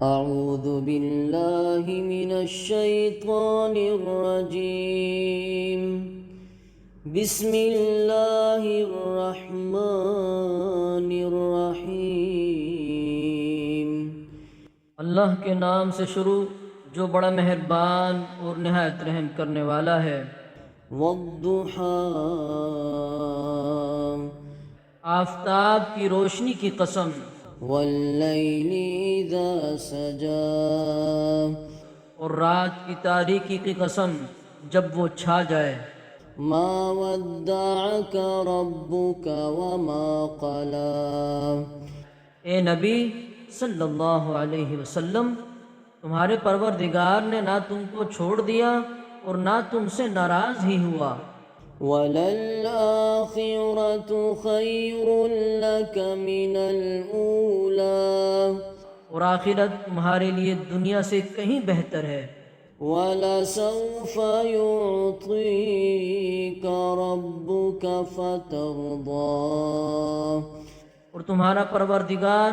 أعوذ بالله من الشيطان الرجيم. بسم الله الرحمن الرحيم. اللہ کے نام سے شروع جو بڑا مہربان اور نہایت رحم کرنے والا ہے. والضحى آفتاب کی روشنی کی قسم. والليل إذا سجى اور رات کی تاریکی کی قسم جب وہ چھا جائے. ما ودعك ربك وما قلى. اے نبی صلی اللہ علیہ وسلم، تمہارے پروردگار نے نہ تم کو چھوڑ دیا اور نہ تم سے ناراض ہی ہوا. وَلَلْآخِرَةُ خَيْرٌ لَكَ مِنَ الْأُولَى. اور آخرت تمہارے لیے دنیا سے کہیں بہتر ہے. وَلَسَوْفَ يُعْطِيكَ رَبُّكَ فَتَرْضَىٰ. اور تمہارا پروردگار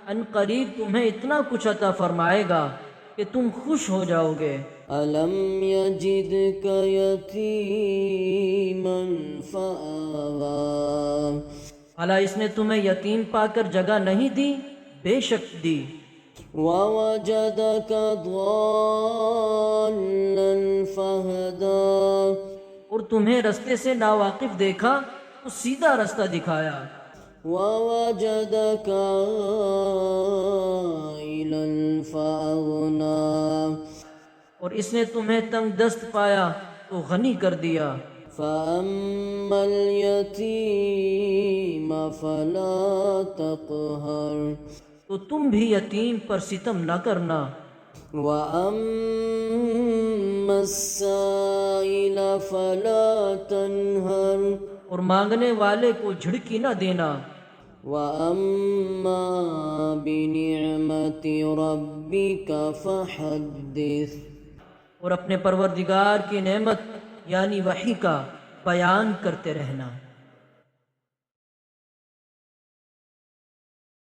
ان قریب تمہیں اتنا کچھ عطا فرمائے گا کہ تم خوش ہو جاؤ گے. أَلَمْ يَجِدْكَ يَتِيمًا فَآوَىٰ. بھلا اس نے تمہیں یتیم پا کر جگہ نہیں دی؟ بے شک دی. وَوَجَدَكَ ضَالًّا فَهَدَىٰ. اور تمہیں رستے سے ناواقف دیکھا تو سیدھا رستہ دکھایا. وَوَجَدَكَ عَائِلًا فَأَغْنَىٰ. اور اس نے تمہیں تنگ دست پایا تو غنی کر دیا. فَأَمَّا الْيَتِيمَ فَلَا تَقْهَرْ. تو تم بھی یتیم پر ستم نہ کرنا. وَأَمَّا السَّائِلَ فَلَا تَنْهَرْ. اور مانگنے والے کو جھڑکی نہ دینا. وَأَمَّا بِنِعْمَةِ رَبِّكَ فَحَدِّثْ. اور اپنے پروردگار کی نعمت یعنی وحی کا بیان کرتے رہنا.